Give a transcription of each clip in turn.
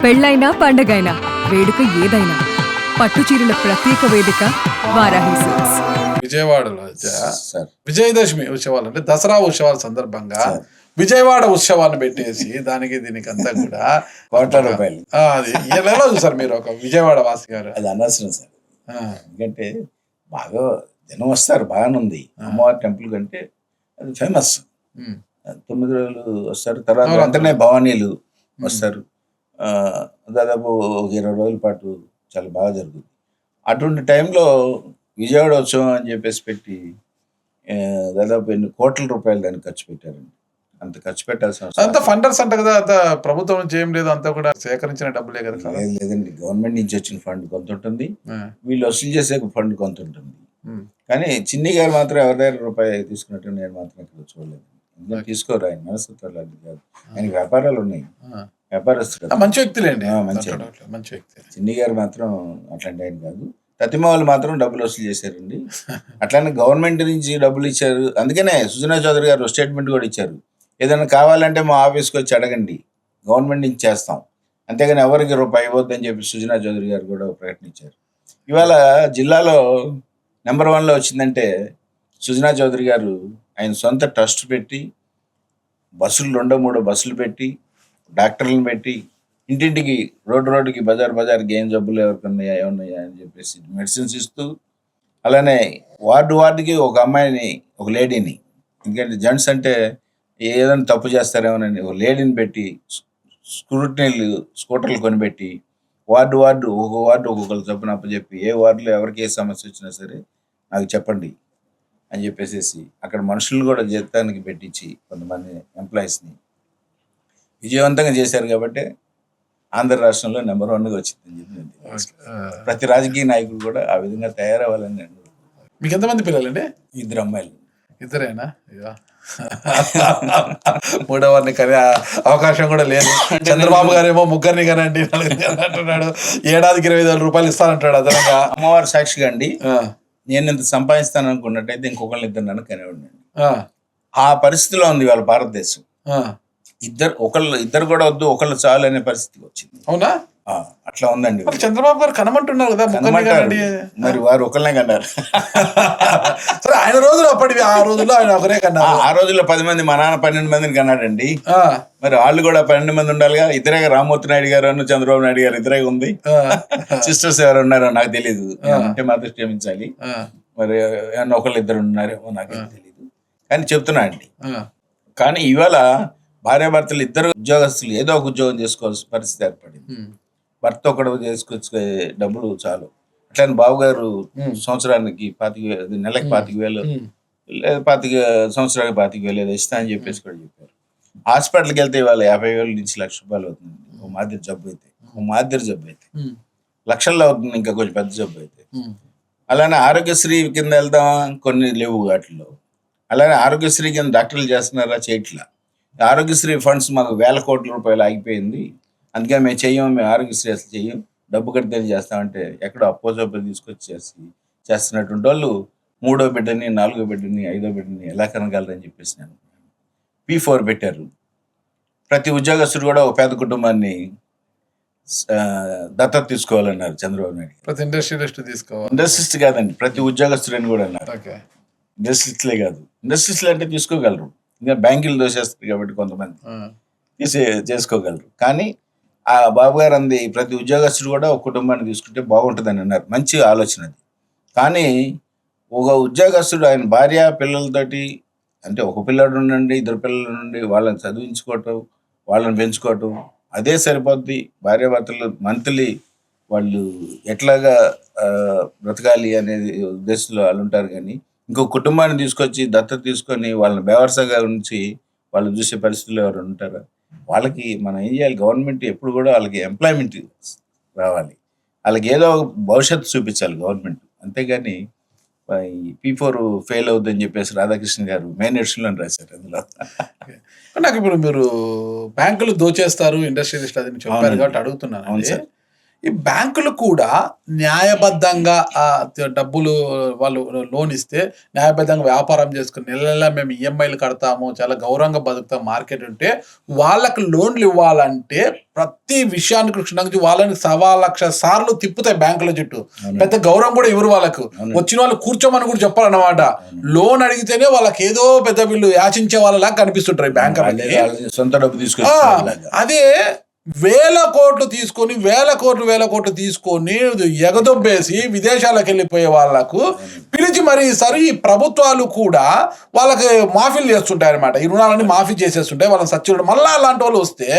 పెళ్ళైనా పండగైనా వేడుక ఏదైనా పట్టు చీరల ప్రత్యేక వేదిక వారాహి సిల్క్స్. విజయవాడలో సార్ విజయదశమి ఉత్సవాలు అంటే దసరా ఉత్సవాల సందర్భంగా విజయవాడ ఉత్సవాన్ని పెట్టేసి దీనికి అంతా కూడా ₹1,00,00,000 అది ఎలా చూసారు మీరు ఒక విజయవాడ వాసి గారు? అది అనవసరం సార్. ఎందుకంటే బాగా జనం వస్తారు, బాగానే ఉంది. అమ్మవారి టెంపుల్ కంటే అది ఫేమస్. 9 రోజులు వస్తారు, తర్వాత వెంటనే భవానీలు వస్తారు. దాదాపు ఒక 20 రోజుల పాటు చాలా బాగా జరుగుతుంది. అటువంటి టైంలో విజయవాడ ఉత్సవం అని చెప్పేసి పెట్టి దాదాపు ఎన్ని కోట్ల రూపాయలు దానికి ఖర్చు పెట్టారండి. అంత ఖర్చు పెట్టాల్సిన అవసరం అంత ఫండర్స్ అంట కదా, అంత ప్రభుత్వం నుంచి ఏం లేదు, అంతా కూడా సేకరించిన డబ్బులే కదా. లేదండి, గవర్నమెంట్ నుంచి వచ్చిన ఫండ్ కొంత ఉంటుంది, వీళ్ళు వసూలు చేసే ఫండ్ కొంత ఉంటుంది. కానీ చిన్ని గారు మాత్రం ఎవరి దగ్గర రూపాయి తీసుకున్నట్టు నేను మాత్రం ఇక్కడ చూడలేదు. ఎందుకంటే తీసుకోరు, ఆయన మనస్తత్వాలు అది కాదు. ఆయనకి వ్యాపారాలు ఉన్నాయి, వ్యాపారస్తులు కదా. మంచి వ్యక్తులేండి, మంచి వ్యక్తి. చిన్ని గారు మాత్రం అట్లాంటి ఆయన కాదు. ప్రతిమ వాళ్ళు మాత్రం డబ్బులు వసూలు చేశారండి. అట్లానే గవర్నమెంట్ నుంచి డబ్బులు ఇచ్చారు. అందుకనే సుజనా చౌదరి గారు స్టేట్మెంట్ కూడా ఇచ్చారు, ఏదైనా కావాలంటే మా ఆఫీస్కి వచ్చి అడగండి, గవర్నమెంట్ నుంచి చేస్తాం, అంతేగాని ఎవరికి రూపాయి ఇవ్వద్దని చెప్పి సుజనా చౌదరి గారు కూడా ప్రకటించారు. ఇవాళ జిల్లాలో నెంబర్ 1లో వచ్చిందంటే సుజనా చౌదరి గారు ఆయన సొంత ట్రస్ట్ పెట్టి బస్సులు 2-3 బస్సులు పెట్టి డాక్టర్లను పెట్టి ఇంటింటికి రోడ్డుకి బజార్కి ఏం జబ్బులు ఎవరికి ఉన్నాయా ఏమన్నాయా అని చెప్పేసి మెడిసిన్స్ ఇస్తూ, అలానే వార్డుకి ఒక అమ్మాయిని, ఒక లేడీని, ఎందుకంటే జెంట్స్ అంటే ఏదైనా తప్పు చేస్తారేమోనని ఒక లేడీని పెట్టి స్కూటర్లు కొనిపెట్టి వార్డు ఒక్కొక్కరు చొప్పున అప్పచెప్పి ఏ వార్డులో ఎవరికి ఏ సమస్య వచ్చినా సరే నాకు చెప్పండి అని చెప్పేసి అక్కడ మనుషులను కూడా జీతానికి పెట్టించి కొంతమంది ఎంప్లాయీస్ని విజయవంతంగా చేశారు. కాబట్టి ఆంధ్ర రాష్ట్రంలో నెంబర్ 1గా వచ్చిందని చెప్పి ప్రతి రాజకీయ నాయకుడు కూడా ఆ విధంగా తయారవ్వాలని నేను. మీకు ఎంతమంది పిల్లలండి? 2 అమ్మాయిలు. ఇద్దరేనా? మూడవని కనే అవకాశం కూడా లేదు. చంద్రబాబు గారేమో ముగ్గురిని కనండి, 4 అంటున్నాడు. ఏడాదికి 25,000 రూపాయలు ఇస్తానంటాడు అదనంగా. అమ్మవారి సాక్షిగా అండి, నేను ఇంత సంపాదిస్తాను అనుకున్నట్టయితే ఇంకొకళ్ళు 2 నన్ను కనేవాడిని. ఆ పరిస్థితిలో ఉంది వాళ్ళ భారతదేశం. ఇద్దరు కూడా వద్దు, ఒకళ్ళు చాలు అనే పరిస్థితికి వచ్చింది. అవునా? అట్లా ఉందండి. చంద్రబాబు గారు కనమంటున్నారు కదా, మరి వారు ఒకళ్ళనే కన్నారు. సరే, ఆయన రోజులు అప్పటివి, ఆ రోజుల్లో ఆయన ఒకరే కన్నారు. ఆ రోజుల్లో 10 మంది, మా నాన్న 12 మందిని కన్నాడండి. మరి వాళ్ళు కూడా 12 మంది ఉండాలిగా. ఇద్దరే, రామ్మూర్తి నాయుడు గారు అన్న చంద్రబాబు నాయుడు గారు ఇద్దరే ఉంది. సిస్టర్స్ ఎవరు ఉన్నారో నాకు తెలియదు, అంటే మాత్రం క్షమించాలి. మరి ఒకళ్ళు 2 ఉన్నారేమో నాకేం తెలియదు, కానీ చెప్తున్నా అండి. కానీ ఇవాళ భార్యాభర్తలు 2 ఉద్యోగస్తులు ఏదో ఒక ఉద్యోగం చేసుకోవాల్సిన పరిస్థితి ఏర్పడింది. భర్త ఒకడు చేసుకొచ్చే డబ్బులు చాలు. అట్లని బాబు గారు సంవత్సరానికి 25,000, నెలకి 25,000, లేదా 25 సంవత్సరానికి 25,000 ఏదో ఇస్తా అని చెప్పేసి కూడా చెప్పారు. హాస్పిటల్కి వెళ్తే ఇవాళ 50,000 నుంచి ₹1,00,000 అవుతుంది. ఒక మాదిరి జబ్బు అయితే లక్షల్లో అవుతుంది, ఇంకా కొంచెం పెద్ద జబ్బు అయితే. అలానే ఆరోగ్యశ్రీ కింద వెళ్దామా, కొన్ని లేవు వాటిల్లో. అలానే ఆరోగ్యశ్రీ కింద డాక్టర్లు చేస్తున్నారా, చేయట్లా. ఆరోగ్యశ్రీ ఫండ్స్ మాకు ₹1,000 కోట్ల ఆగిపోయింది, అందుకే మేము ఆరోగ్యశ్రీ అసలు చెయ్యం, డబ్బు కడితే చేస్తామంటే ఎక్కడో అప్పోజోపలు తీసుకొచ్చి చేస్తున్నటువంటి వాళ్ళు 3వ బిడ్డని, 4వ బిడ్డని, 5వ బిడ్డని ఎలా కనగలరని చెప్పేసి నేను P4 పెట్టారు. ప్రతి ఉద్యోగస్తుడు కూడా ఒక పేద కుటుంబాన్ని దత్తత తీసుకోవాలన్నారు చంద్రబాబు నాయుడు. ప్రతి ఇండస్ట్రియలిస్ట్ కాదండి, ప్రతి ఉద్యోగస్తుడని కూడా అన్నారు. ఇండస్ట్రియలిస్ట్లే కాదు, ఇండస్ట్రియలిస్టులు అంటే తీసుకోగలరు, ఇంకా బ్యాంకులు దోసేస్తారు కాబట్టి కొంతమంది చేసుకోగలరు. కానీ ఆ బాబు గారు అంది ప్రతి ఉద్యోగస్తుడు కూడా ఒక కుటుంబాన్ని తీసుకుంటే బాగుంటుందని అన్నారు. మంచి ఆలోచన అది. కానీ ఒక ఉద్యోగస్తుడు ఆయన భార్య పిల్లలతోటి, అంటే ఒక పిల్లడు నుండి 2 పిల్లల నుండి వాళ్ళని చదివించుకోవటం, వాళ్ళని పెంచుకోవటం అదే సరిపోద్ది. భార్యాభర్తలు మంత్లీ వాళ్ళు ఎట్లాగా బ్రతకాలి అనేది ఉద్దేశంలో వాళ్ళు ఉంటారు. కానీ ఇంకో కుటుంబాన్ని తీసుకొచ్చి దత్తత తీసుకొని వాళ్ళని బేవర్సగా ఉంచి వాళ్ళు చూసే పరిస్థితుల్లో ఎవరు ఉంటారా? వాళ్ళకి మనం ఏం చేయాలి? గవర్నమెంట్ ఎప్పుడు కూడా వాళ్ళకి ఎంప్లాయ్మెంట్ రావాలి, వాళ్ళకి ఏదో భవిష్యత్తు చూపించాలి గవర్నమెంట్. అంతేగాని P4 ఫెయిల్ అవుతుందని చెప్పేసి రాధాకృష్ణ గారు మెయిన్ ఎడిషన్లో రాశారు అందులో. నాకు ఇప్పుడు మీరు బ్యాంకులు దోచేస్తారు ఇండస్ట్రియలిస్ట్ అది చెప్పారు కాబట్టి అడుగుతున్నాను. ఈ బ్యాంకులు కూడా న్యాయబద్ధంగా డబ్బులు వాళ్ళు లోన్ ఇస్తే న్యాయబద్ధంగా వ్యాపారం చేసుకుని నెల మేము ఈఎంఐలు కడతాము, చాలా గౌరవంగా బతుకుతాం మార్కెట్ ఉంటే, వాళ్ళకి లోన్లు ఇవ్వాలంటే ప్రతి విషయానికి క్షుణ్ణంగా వాళ్ళని 1,00,000 సార్లు తిప్పుతాయి బ్యాంకుల చుట్టూ. పెద్ద గౌరవం కూడా ఇవ్వరు వాళ్ళకు. వచ్చిన వాళ్ళు కూర్చోమని కూడా చెప్పాలన్నమాట. లోన్ అడిగితేనే వాళ్ళకి ఏదో పెద్ద వీళ్ళు యాచించే వాళ్ళలా కనిపిస్తుంటారు ఈ బ్యాంకులకి. సొంత డబ్బు తీసుకొని అదే వేల కోట్లు తీసుకొని ఎగదొబ్బేసి విదేశాలకు వెళ్ళిపోయే వాళ్ళకు పిలిచి మరి ఈసారి ఈ ప్రభుత్వాలు కూడా వాళ్ళకి మాఫీలు చేస్తుంటాయి అనమాట. ఈ రుణాలన్నీ మాఫీ చేసేస్తుంటాయి వాళ్ళని సచ్చినట్టు. మళ్ళీ అలాంటి వాళ్ళు వస్తే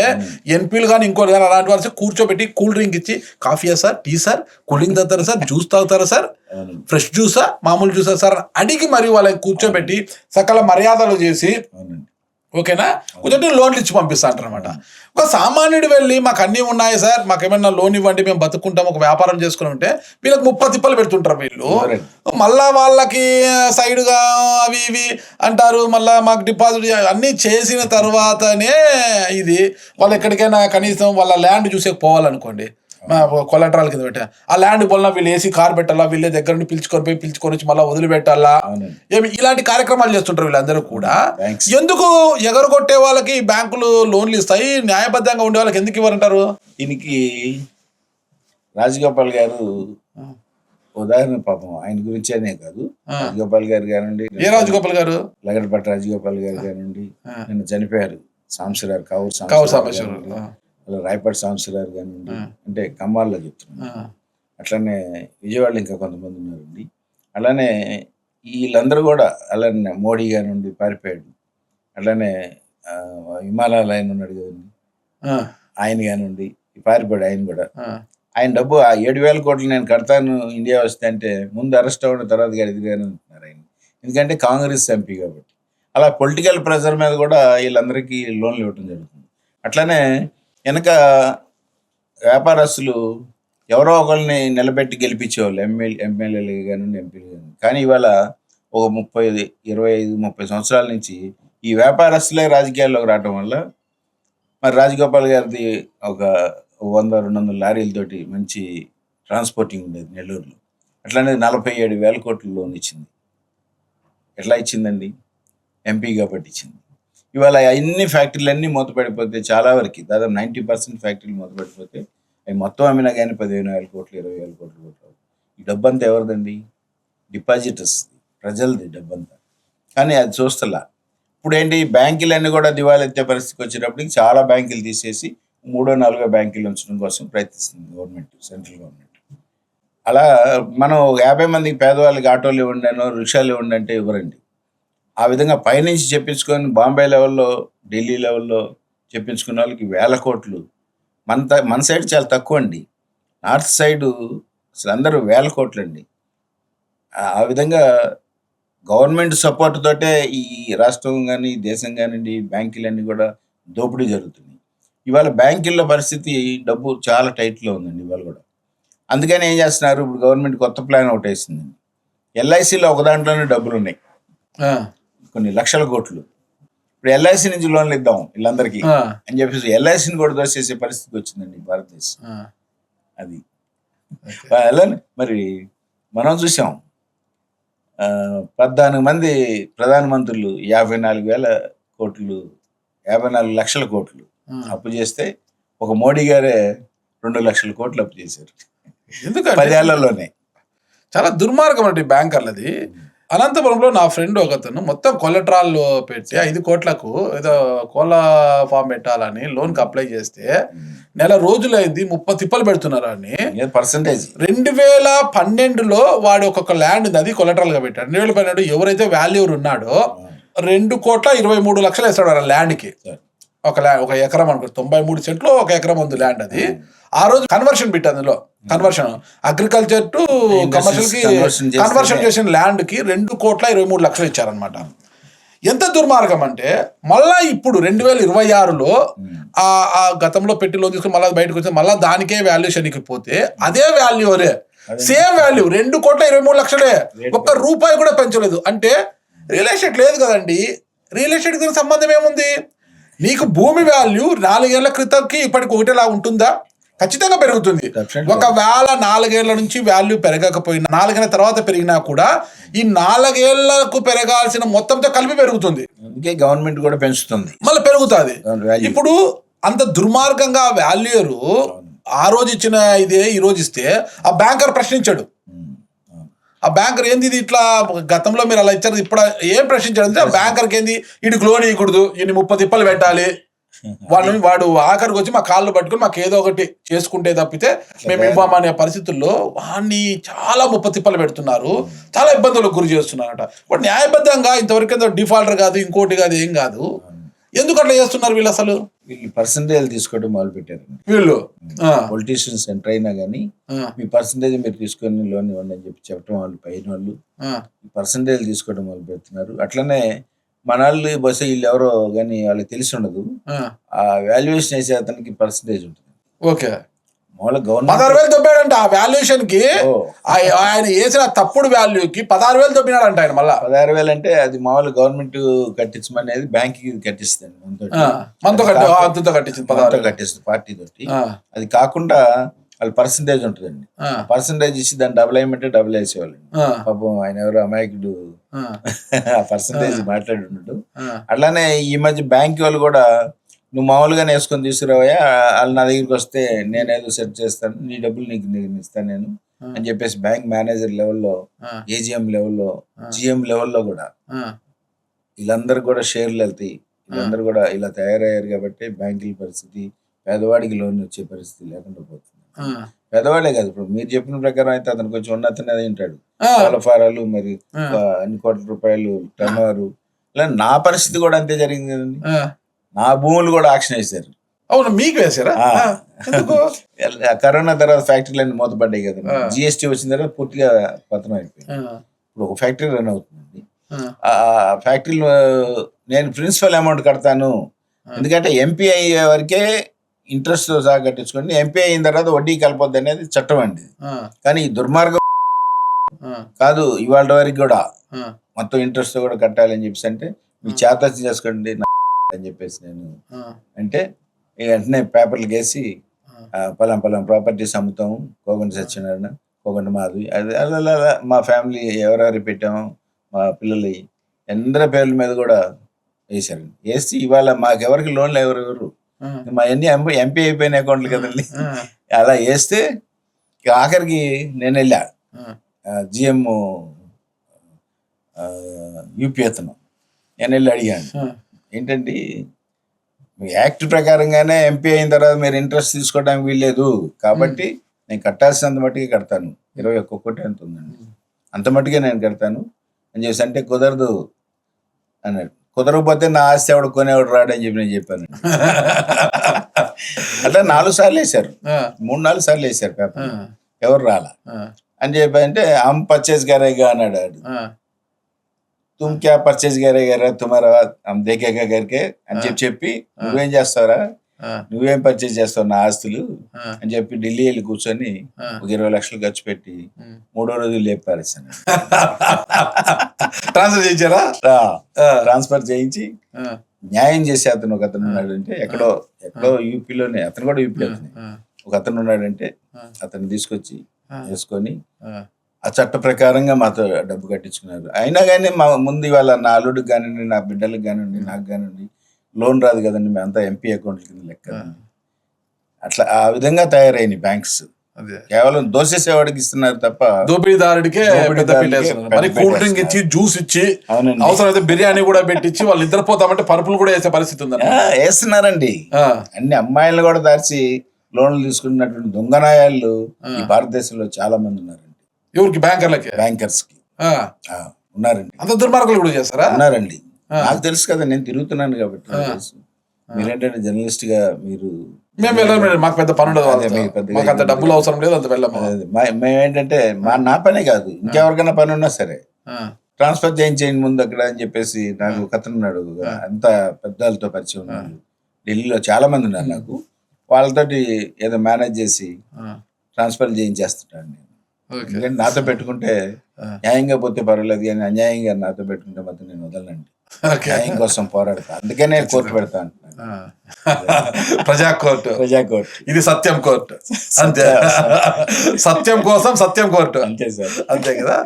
ఎన్పీలు కానీ ఇంకోటి కానీ అలాంటి వాళ్ళు కూర్చోబెట్టి కూల్ డ్రింక్ ఇచ్చి, కాఫీయా సార్, టీ సార్, కూలింగ్ తాగుతారా సార్, జ్యూస్ తాగుతారా సార్, ఫ్రెష్ జ్యూసా, మామూలు జ్యూసా సార్ అడిగి మరి వాళ్ళకి కూర్చోబెట్టి సకల మర్యాదలు చేసి ఓకేనా కొంచెం లోన్లు ఇచ్చి పంపిస్తా అంటారు అనమాట. ఒక సామాన్యుడు వెళ్ళి మాకు అన్నీ ఉన్నాయి సార్, మాకు ఏమైనా లోన్ ఇవ్వండి, మేము బతుకుంటాం, ఒక వ్యాపారం చేసుకుని ఉంటే వీళ్ళకి 30 తిప్పలు పెడుతుంటారు వీళ్ళు. మళ్ళా వాళ్ళకి సైడ్గా అవి ఇవి అంటారు. మళ్ళీ మాకు డిపాజిట్ అన్నీ చేసిన తర్వాతనే ఇది వాళ్ళు ఎక్కడికైనా కనీసం వాళ్ళ ల్యాండ్ చూసే పోవాలనుకోండి, కొలెటరల్ కింద పెట్టా ఆ ల్యాండ్ పోలన వీళ్ళు ఏసీ కార్ పెట్టాలా, వీళ్ళే దగ్గర నుండి పిలుచుకొని వచ్చి మళ్ళీ వదిలిపెట్టాలా, ఏమి ఇలాంటి కార్యక్రమాలు చేస్తుంటారు వీళ్ళందరూ కూడా. ఎందుకు ఎగరగొట్టే వాళ్ళకి బ్యాంకులు లోన్లు ఇస్తాయి, న్యాయబద్ధంగా ఉండే వాళ్ళకి ఎందుకు ఇవ్వరంటారు? దీనికి రాజగోపాల్ గారు ఉదాహరణ, పాపం ఆయన గురించి అనే కాదు, రాజగోపాల్ గారు కానివ్వండి, ఏ రాజగోపాల్ గారు, లగడపాటి రాజగోపాల్ గారు కానివ్వండి, నిన్న చనిపోయారు సాంబశివరావు, కావు సాంబశివరావు, రాయపాటి సాంబశివరావు కానివ్వండి, అంటే ఖమ్మాల్లో చెప్తున్నాను. అట్లానే విజయవాడలో ఇంకా కొంతమంది ఉన్నారండి. అలానే వీళ్ళందరూ కూడా, అలానే మోడీ కానివ్వండి పారిపోయాడు, అట్లానే హిమాలయాలు ఆయన ఉన్నాడు కదండి, ఆయన కానివ్వండి పారిపోయాడు. ఆయన కూడా ఆయన డబ్బు 7,000 కోట్లు నేను కడతాను ఇండియా వస్తే అంటే ముందు అరెస్ట్ అవ్వడం తర్వాత గడిదిగానే ఉంటున్నారు ఆయన, ఎందుకంటే కాంగ్రెస్ ఎంపీ కాబట్టి. అలా పొలిటికల్ ప్రెషర్ మీద కూడా వీళ్ళందరికీ లోన్లు ఇవ్వడం జరుగుతుంది. అట్లానే వెనక వ్యాపారస్తులు ఎవరో ఒకరిని నిలబెట్టి గెలిపించేవాళ్ళు, ఎమ్మెల్యేలు కానివ్వండి, ఎంపీలు కానివ్వండి. కానీ ఇవాళ ఒక 25 సంవత్సరాల నుంచి ఈ వ్యాపారస్తులే రాజకీయాల్లోకి రావడం వల్ల మరి రాజగోపాల్ గారిది ఒక 100-200 లారీలతోటి మంచి ట్రాన్స్పోర్టింగ్ ఉండేది నెల్లూరులో. అట్లానే 47,000 కోట్ల లోన్ ఇచ్చింది. ఎట్లా ఇచ్చిందండి? ఎంపీ కాబట్టి ఇచ్చింది. ఇవాళ అన్ని ఫ్యాక్టరీలన్నీ మూతపడిపోతే, చాలా వరకు దాదాపు 90% ఫ్యాక్టరీలు మూతపడిపోతే అవి మొత్తం అమ్మినా కానీ 15,000 కోట్లు 20,000 కోట్లు. ఈ డబ్బంతా ఎవరిదండి? డిపాజిటర్స్, ప్రజలది డబ్బంతా. కానీ అది చూస్తలా. ఇప్పుడు ఏంటి, బ్యాంకులన్నీ కూడా దివాళా ఎత్తే పరిస్థితికి వచ్చేటప్పటికి చాలా బ్యాంకులు తీసేసి 3-4 బ్యాంకులు ఉంచడం కోసం ప్రయత్నిస్తుంది గవర్నమెంట్, సెంట్రల్ గవర్నమెంట్. అలా మనం 50 మందికి పేదవాళ్ళకి ఆటోలు ఇవ్వండి అనో, రిక్షాలు ఇవ్వండి అంటే ఇవ్వరండి. ఆ విధంగా పైనుంచి చెప్పించుకొని బాంబే లెవెల్లో, ఢిల్లీ లెవెల్లో చెప్పించుకున్న వాళ్ళకి 1,000 కోట్లు. మన సైడ్ చాలా తక్కువ అండి. నార్త్ సైడు అసలు అందరూ 1,000 కోట్లు అండి. ఆ విధంగా గవర్నమెంట్ సపోర్ట్ తోటే ఈ రాష్ట్రం కానీ దేశం కానివ్వండి బ్యాంకులన్నీ కూడా దోపిడీ జరుగుతుంది. ఇవాళ బ్యాంకుల్లో పరిస్థితి, డబ్బు చాలా టైట్లో ఉందండి ఇవాళ కూడా. అందుకని ఏం చేస్తున్నారు, ఇప్పుడు గవర్నమెంట్ కొత్త ప్లాన్ ఒకటి వేసిందండి. ఎల్ఐసిలో ఒక దాంట్లోనే డబ్బులు ఉన్నాయి, కొన్ని లక్షల కోట్లు. ఇప్పుడు ఎల్ఐసి నుంచి లోన్లు ఇద్దాం వీళ్ళందరికీ అని చెప్పేసి ఎల్ఐసిని కూడా దోసేసే పరిస్థితి వచ్చిందండి భారతదేశం. అది మరి మనం చూసాం, 14 మంది ప్రధానమంత్రులు 54,000 కోట్లు, 54 లక్షల కోట్లు అప్పు చేస్తే ఒక మోడీ గారే 2 లక్షల కోట్లు అప్పు చేశారు. ఎందుకంటే 10 ఏళ్లలోనే. చాలా దుర్మార్గం అండి బ్యాంకర్లది. అనంతపురంలో నా ఫ్రెండ్ ఒకతను మొత్తం కొలెటరాల్ పెట్టి 5 కోట్లకు ఏదో కోళ్ళ ఫామ్ పెట్టాలని లోన్కి అప్లై చేస్తే నెల రోజులైంది, 30 తిప్పలు పెడుతున్నారు అని. పర్సంటేజ్ 2012లో వాడు ఒక్కొక్క ల్యాండ్ ఉంది, అది కొలెటరల్ గా పెట్టాడు. 2012 ఎవరైతే వాల్యూర్ ఉన్నాడో 2,23,00,000 వేస్తాడు ఆ ల్యాండ్కి. ఒక ఎకరం అనుకో, 93 సెంట్లు ఒక ఎకరం ఉంది ల్యాండ్. అది ఆ రోజు కన్వర్షన్ బిట్, అందులో కన్వర్షన్ అగ్రికల్చర్ టు కమర్షియల్ కి కన్వర్షన్ చేసిన ల్యాండ్ కి 2,23,00,000 ఇచ్చారనమాట. ఎంత దుర్మార్గం అంటే, మళ్ళా ఇప్పుడు 2026లో ఆ గతంలో పెట్టి లోన్ తీసుకుని మళ్ళీ బయటకు వచ్చి మళ్ళీ దానికే వాల్యుయేషన్కి పోతే అదే వాల్యూరే, సేమ్ వాల్యూ 2,23,00,000, ఒక్క రూపాయి కూడా పెంచలేదు. అంటే రియల్ ఎస్టేట్ లేదు కదండి. రియల్ ఎస్టేట్ కి సంబంధం ఏముంది? నీకు భూమి వాల్యూ 4 ఏళ్ల క్రితంకి ఇప్పటికి ఒకటేలా ఉంటుందా? ఖచ్చితంగా పెరుగుతుంది. ఒకవేళ 4 ఏళ్ల నుంచి వాల్యూ పెరగకపోయినా 4 ఏళ్ల తర్వాత పెరిగినా కూడా ఈ 4 ఏళ్లకు పెరగాల్సిన మొత్తంతో కలిపి పెరుగుతుంది. అందుకే గవర్నమెంట్ కూడా పెంచుతుంది, మళ్ళీ పెరుగుతుంది. ఇప్పుడు అంత దుర్మార్గంగా వాల్యూరు ఆ రోజు ఇచ్చిన ఇదే ఈ రోజు ఇస్తే ఆ బ్యాంకర్ ప్రశ్నించాడు. ఆ బ్యాంకర్ ఏంది ఇది ఇట్లా గతంలో మీరు అలా ఇచ్చారు ఇప్పుడు ఏం ప్రశ్నించాడు అంటే, ఆ బ్యాంకర్కి ఏంది వీడికి లోన్ ఇవ్వకూడదు, ఈయన 30 తిప్పలు పెట్టాలి, వాడు ఆఖరికి వచ్చి మా కాళ్ళు పట్టుకుని మాకు ఏదో ఒకటి చేసుకుంటే తప్పితే మేము ఇవ్వమనే పరిస్థితుల్లో వాడిని చాలా 30 తిప్పలు పెడుతున్నారు, చాలా ఇబ్బందులకు గురి చేస్తున్నారట. వాడు న్యాయబద్ధంగా ఇంతవరకు డిఫాల్టర్ కాదు, ఇంకోటి కాదు, ఏం కాదు, ఎందుకు అట్లా చేస్తున్నారు వీళ్ళు? అసలు వీళ్ళు పర్సంటేజ్ తీసుకోవడం మొదలు పెట్టారు. వీళ్ళు పొలిటీషియన్స్ ఎంటర్ అయినా కానీ మీ పర్సంటేజ్ మీరు తీసుకొని లోన్ ఇవ్వండి అని చెప్పి చెప్పడం, వాళ్ళు పైన వాళ్ళు పర్సంటేజ్ తీసుకోవడం మొదలు పెడుతున్నారు. అట్లనే మన వాళ్ళు బస్సు వీళ్ళు ఎవరో కానీ వాళ్ళకి తెలిసి ఉండదు, ఆ వాల్యుయేషన్ వేసే అతనికి పర్సంటేజ్ ఉంటుంది. ఓకే, గవర్నమెంట్ 16,000 దొబ్బాడంట ఆ వాల్యుయేషన్ కి. ఆయన వేసిన తప్పుడు వాల్యూకి 16,000 దొబ్బినాడంట ఆయన. మళ్ళా 16,000 అంటే అది మామూలు గవర్నమెంట్ కట్టించమనేది బ్యాంక్ కట్టిస్తుంది, మనతో కట్టిస్తుంది పార్టీ తోటి. అది కాకుండా వాళ్ళ పర్సంటేజ్ ఉంటుందండి, పర్సంటేజ్ ఇచ్చి దాన్ని డబుల్ అయ్యమంటే డబుల్ వేసేవాళ్ళు. పాపం ఆయన ఎవరు అమాయకుడు ఆ పర్సంటేజ్ మాట్లాడి ఉన్నాడు. అట్లానే ఈ మధ్య బ్యాంక్ వాళ్ళు కూడా నువ్వు మామూలుగానే వేసుకొని తీసుకురావయ్యా, వాళ్ళు నా దగ్గరికి వస్తే నేనేదో సెట్ చేస్తాను, నీ డబ్బులు నీకు ఇస్తాను నేను అని చెప్పేసి బ్యాంక్ మేనేజర్ లెవెల్లో, ఏజిఎం లెవెల్లో, జిఎం లెవెల్లో కూడా వీళ్ళందరూ కూడా షేర్లు వెళ్తాయి. వీళ్ళందరూ కూడా ఇలా తయారయ్యారు కాబట్టి బ్యాంకుల పరిస్థితి, పేదవాడికి లోన్ వచ్చే పరిస్థితి లేకుండా పోతుంది. పేదవాడే కాదు, ఇప్పుడు మీరు చెప్పిన ప్రకారం అయితే అతను కొంచెం ఉన్నతనే తింటాడు, ఫారాలు మరి అన్ని కోట్ల రూపాయలు టర్న్ ఓవర్. ఇలా నా పరిస్థితి కూడా అంతే జరిగింది కదండి. నా భూములు కూడా ఆక్షన్ వేశారు. అవును, మీకు వేసారా? కరోనా తర్వాత ఫ్యాక్టరీలన్నీ మూతపడ్డాయి కదా, జిఎస్టీ వచ్చిన తర్వాత పూర్తిగా పతనం అయిపోయింది. ఇప్పుడు ఒక ఫ్యాక్టరీ రన్ అవుతుంది, ఆ ఫ్యాక్టరీలో నేను ప్రిన్సిపల్ అమౌంట్ కడతాను, ఎందుకంటే ఎంపీ అయ్యే వరకే ఇంట్రెస్ట్ సహా కట్టించుకోండి, ఎంపీ అయిన తర్వాత వడ్డీ కలపొద్దు అనేది చట్టం అండి. కానీ ఈ దుర్మార్గం కాదు, ఇవాళ వరకు కూడా మొత్తం ఇంట్రెస్ట్ కూడా కట్టాలని చెప్పేసి అంటే మీ చేత చేసుకోండి అని చెప్పేసి నేను అంటే వెంటనే పేపర్లు వేసి పలాం ప్రాపర్టీస్ అమ్ముతాము, కోగంటి సత్యనారాయణ, కోగంటి మాధవి, అది అలా మా ఫ్యామిలీ ఎవరెవరు పెట్టాము, మా పిల్లలు అందరి పేర్ల మీద కూడా వేసారు. వేసి ఇవాళ మాకెవరికి లోన్లు ఎవరెవరు మా అన్ని ఎంపీ అయిపోయిన అకౌంట్లు కదండి, అలా వేస్తే ఆఖరికి నేను వెళ్ళా జిఎం యూపీ అతను, నేను వెళ్ళి అడిగాను ఏంటంటే యాక్ట్ ప్రకారంగానే ఎంపీ అయిన తర్వాత మీరు ఇంట్రెస్ట్ తీసుకోవడానికి వీల్లేదు కాబట్టి నేను కట్టాల్సినంత మట్టుకే కడతాను, 21 కోటి ఎంత ఉందండి అంత మట్టుకే నేను కడతాను అని చెప్పేసి అంటే కుదరదు అన్నాడు. కుదరకపోతే నా ఆస్తి ఎవడు కొనేవాడు రాడని చెప్పి నేను చెప్పాను. అట్లా 4 సార్లు వేసారు, 3-4 సార్లు వేసారు పేపర్, ఎవరు రాలా అని చెప్పి అంటే హమ్ పర్చేజ్ కరేగా అన్నాడు. తుమ్ క్యా పర్చేజ్ కరేగా తుమారా హమ్ దేఖేగా కరికే అని చెప్పి నువ్వేం చేస్తావురా, నువ్వేం పర్చేజ్ చేస్తావు నా ఆస్తులు అని చెప్పి ఢిల్లీ వెళ్ళి కూర్చొని ఒక 20 లక్షలు ఖర్చు పెట్టి 3వ రోజు లేపారేసాను. ట్రాన్స్ఫర్ చేయించారా? ట్రాన్స్ఫర్ చేయించి న్యాయం చేసే అతను ఒక అతను ఉన్నాడంటే ఎక్కడో యూపీలోనే, అతను కూడా యూపీ ఒక అతను ఉన్నాడంటే అతను తీసుకొచ్చి వేసుకొని ఆ చట్ట ప్రకారంగా మాతో డబ్బు కట్టించుకున్నారు. అయినా కానీ మా ముందు ఇవాళ నా అల్లుడికి కానివ్వండి, నా బిడ్డలకు కానివ్వండి, నాకు కానివ్వండి లోన్ రాదు కదండి, మేమంతా ఎంపీ అకౌంట్ల కింద లెక్క. అట్లా ఆ విధంగా తయారైన బ్యాంక్స్ కేవలం దోసేసేవాడికి ఇస్తున్నారు తప్ప దోపిడీదారుడికే కూల్ డ్రింక్ ఇచ్చి జ్యూస్ ఇచ్చి అవసరమైతే బిర్యానీ కూడా పెట్టించి వాళ్ళు నిద్రపోతామంటే పరుపులు కూడా వేసే పరిస్థితి ఉంది. వేస్తున్నారండి, అన్ని అమ్మాయిలను కూడా దాచి లోన్లు తీసుకున్నటువంటి దొంగనాయాళ్ళు ఈ భారతదేశంలో చాలా మంది ఉన్నారండి. ఎవరికి? బ్యాంకర్స్ కి ఉన్నారండి. అంత దుర్మార్గులు కూడా చేస్తారా? ఉన్నారండి, నాకు తెలుసు కదా, నేను తిరుగుతున్నాను కాబట్టి. మీరేంటంటే జర్నలిస్ట్ గా మీరు మేము వెళ్ళాం, మాకు పెద్ద పని ఉండదు, మాకు అంత డబ్బులు అవసరం లేదు, అంత వెళ్ళాము. మేమేంటంటే నా పనే కాదు, ఇంకెవరికైనా పని ఉన్నా సరే ట్రాన్స్ఫర్ చేయించేయండి ముందు అక్కడ అని చెప్పేసి నాకు ఒక అతను ఉన్నాడు, అంత పెద్దలతో పరిచయం ఉన్నాడు, ఢిల్లీలో చాలా మంది ఉన్నారు నాకు, వాళ్ళతోటి ఏదో మేనేజ్ చేసి ట్రాన్స్ఫర్ చేయించేస్తుంటాను నేను. ఓకే. ఎందుకంటే నాతో పెట్టుకుంటే న్యాయంగా పోతే పర్వాలేదు, కానీ అన్యాయంగా నాతో పెట్టుకుంటే మాత్రం నేను వదలండి. ఓకే. న్యాయం కోసం పోరాడతా, అందుకనే కోర్టు పెడతా అంటున్నాను. ప్రజా కోర్టు, ప్రజా కోర్టు, ఇది సత్యం కోర్టు. అంతే, సత్యం కోసం సత్యం కోర్టు. అంతే సార్. అంతే కదా.